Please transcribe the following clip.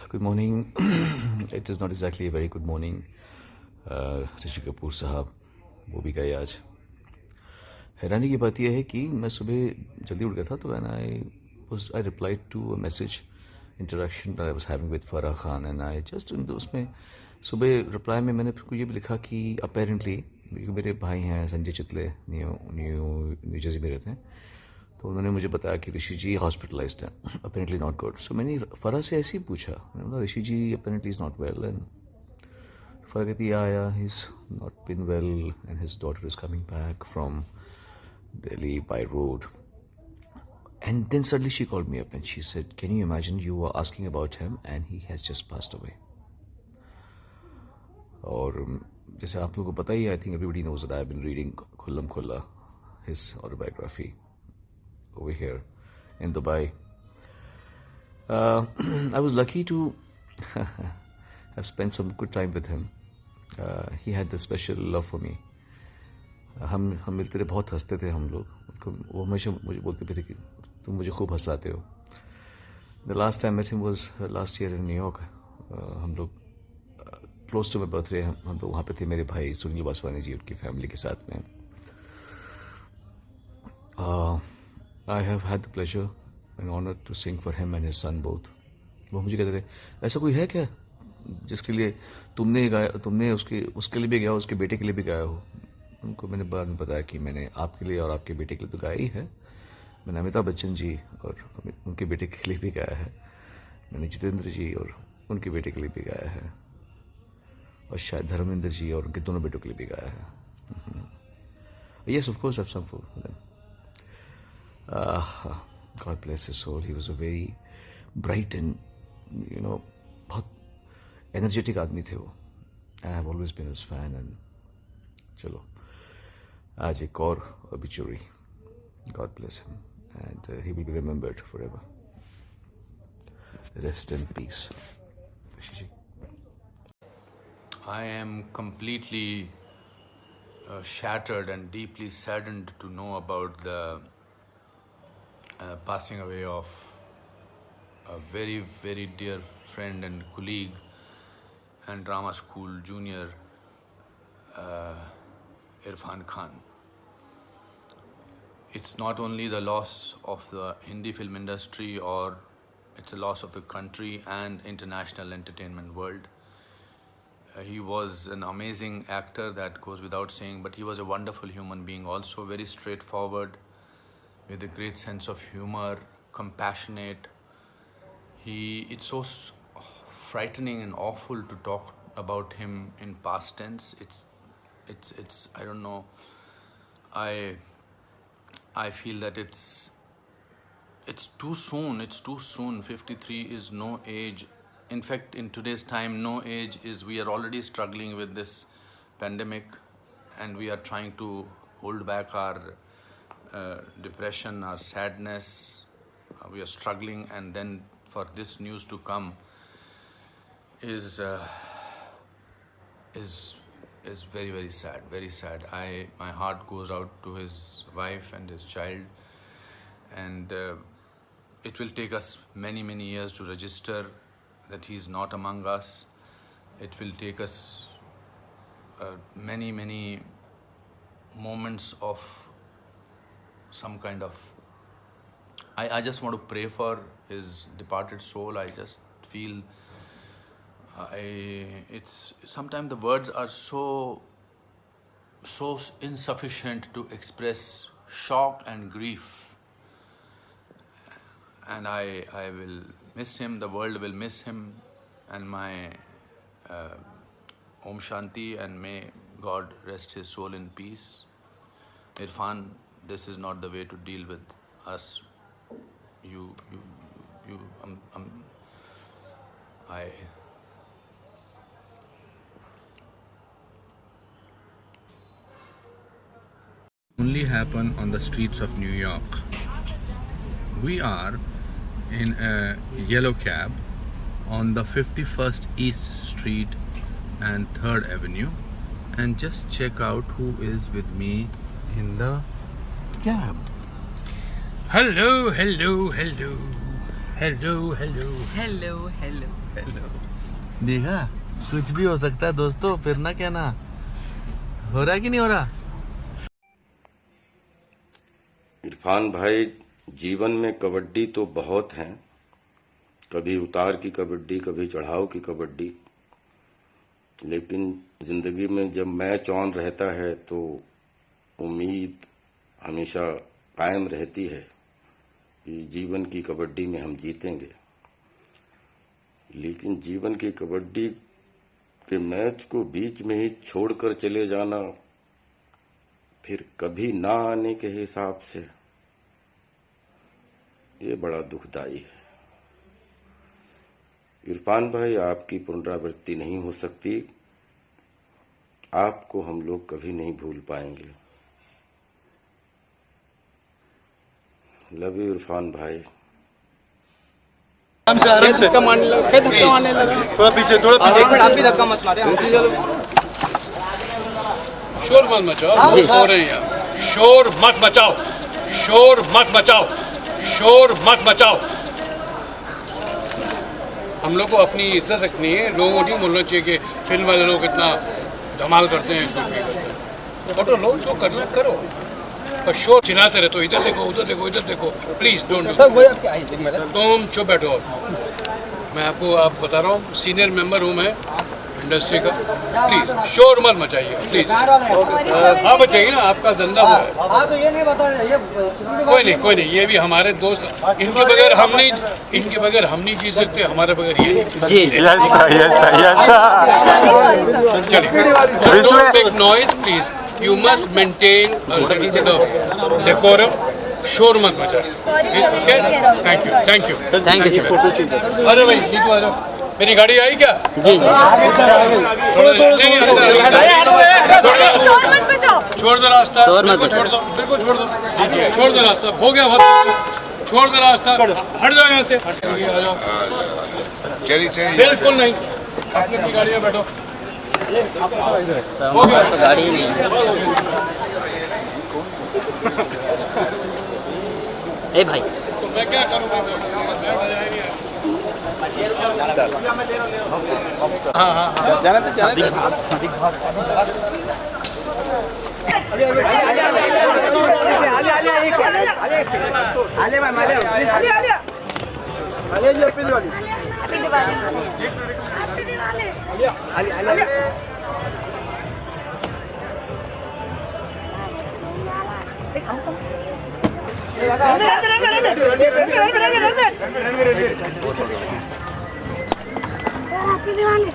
Good morning. It is not exactly a very good morning. Rishi Kapoor साहब वो भी गए आज. हैरानी की बात यह है कि मैं सुबह जल्दी उठ गया था तो I replied to a message interaction that I was having with Farah Khan and I just उसमें सुबह रिप्लाई में मैंने फिर ये भी लिखा कि apparently मेरे भाई हैं संजय चितले न्यू जर्सी में रहते हैं तो उन्होंने मुझे बताया कि ऋषि जी हॉस्पिटलाइज्ड हैं अपेरेंटली नॉट गुड. सो मैंने फरा से ऐसे ही पूछा, मैंने बोला Rishi ji apparently is not well and Farah कहती yeah he is not been well and his daughter is coming back from Delhi by road. And then suddenly she called me up and she said can you imagine you are asking about him and he has just passed away. और जैसे आप लोगों को पता ही, I think everybody knows that I have been reading Khullam Khulla his autobiography over here in Dubai. I was lucky to have spent some good time with him. He had this special love for me. हम मिलते थे, बहुत हंसते थे हम लोग. वो हमेशा मुझे बोलते भी थे कि तुम मुझे खूब हंसाते हो. The last time I met him was last year in New York. हम लोग close to my birthday हम लोग वहाँ पे थे, मेरे भाई सुनील वासवानी जी उनकी फैमिली के साथ में. I have had the pleasure and honor to sing for him and his son both. वो मुझे कहते थे ऐसा कोई है क्या जिसके लिए तुमने गाया, तुमने उसके लिए भी गाया, उसके बेटे के लिए भी गाया हो. उनको मैंने बाद में बताया कि मैंने आपके लिए और आपके बेटे के लिए तो गाया ही है. मैंने अमिताभ बच्चन जी और उनके बेटे के लिए भी गाया है. मैंने जितेंद्र जी और उनके बेटे के लिए भी गाया है. और शायद धर्मेंद्र जी और उनके दोनों बेटों के लिए भी गाया है. Yes, of course I've sung for them. God bless his soul. He was a very bright and बहुत energetic आदमी थे वो. I have always been his fan and चलो आज एक और obituary. God bless him and he will be remembered forever. Rest in peace. I am completely shattered and deeply saddened to know about the passing away of a very, very dear friend and colleague and drama school junior, Irfan Khan. It's not only the loss of the Hindi film industry, or it's a loss of the country and international entertainment world. He was an amazing actor, that goes without saying, but he was a wonderful human being also, very straightforward, with a great sense of humor, compassionate. It's so frightening and awful to talk about him in past tense. It's I don't know. I feel that it's too soon. It's too soon. 53 is no age. In fact, in today's time, no age is. We are already struggling with this pandemic, and we are trying to hold back our depression, our sadness. We are struggling, and then for this news to come is very, very sad. Very sad. My heart goes out to his wife and his child, and it will take us many, many years to register that he is not among us. It will take us many, many moments of some kind of. I just want to pray for his departed soul. I just feel it's sometimes the words are so insufficient to express shock and grief, and I will miss him. The world will miss him, and my Om Shanti, and may God rest his soul in peace. Irfan, this is not the way to deal with us. Only happen on the streets of New York. We are in a yellow cab on the 51st East Street and 3rd Avenue, and just check out who is with me in the cab. Hello, hello, hello. Hello hello hello hello hello. देखा, कुछ भी हो सकता है दोस्तों, फिर ना कहना। हो रहा कि नहीं हो रहा? इरफान भाई, जीवन में कबड्डी तो बहुत हैं, कभी उतार की कबड्डी, कभी चढ़ाव की कबड्डी, लेकिन जिंदगी में जब मैच ऑन रहता है तो उम्मीद हमेशा कायम रहती है कि जीवन की कबड्डी में हम जीतेंगे। लेकिन जीवन की कबड्डी के मैच को बीच में ही छोड़कर चले जाना, फिर कभी ना आने के हिसाब से, ये बड़ा दुखदाई है। इरफान भाई, आपकी पुनरावृत्ति नहीं हो सकती, आपको हम लोग कभी नहीं भूल पाएंगे। लव यू इरफान भाई। आराम से धक्का मारने लगा, थोड़ा पीछे आप भी धक्का मत मारे। शोर मत मचाओ, सो रहे हैं यार। शोर मत मचाओ, शोर मत मचाओ, शोर मत मचाओ। हम लोग को अपनी इज्जत रखनी है, लोगों को नहीं बोलना चाहिए कि फिल्म वाले लोग इतना धमाल करते हैं, कुछ भी करते हैं। फोटो लो, जो करना करो, पर शोर चिल्लाते रहे तो इधर देखो, उधर देखो, इधर देखो। Please don't do. तुम चुप बैठो। मैं आपको बता रहा हूँ, सीनियर मेंबर हूँ मैं इंडस्ट्री का। प्लीज शोर मत मचाइए, प्लीज। हाँ बचाइए ना, आपका धंधा हुआ है। तो ये नहीं बता रहे, कोई नहीं, ये भी हमारे दोस्त। इनके बगैर हम नहीं जी सकते, हमारे बगैर ये नहीं। चलिए, don't make noise please. You must maintain decorum. शोर मत मचाए। Thank you. अरे भाई नीतू आ जाओ। मेरी गाड़ी आई क्या? जी। छोड़ दो रास्ता, बिल्कुल छोड़ दो, छोड़ दो रास्ता। हो गया वक्त, छोड़ दो रास्ता, हट जाओ यहाँ से। आ जाओ, बिल्कुल नहीं, अपनी अपनी गाड़ी में बैठो। हो गया, गाड़ी नहीं। ए भाई, तो मैं क्या करूँगा? हाँ, जाना तो हैप्पी दिवाली।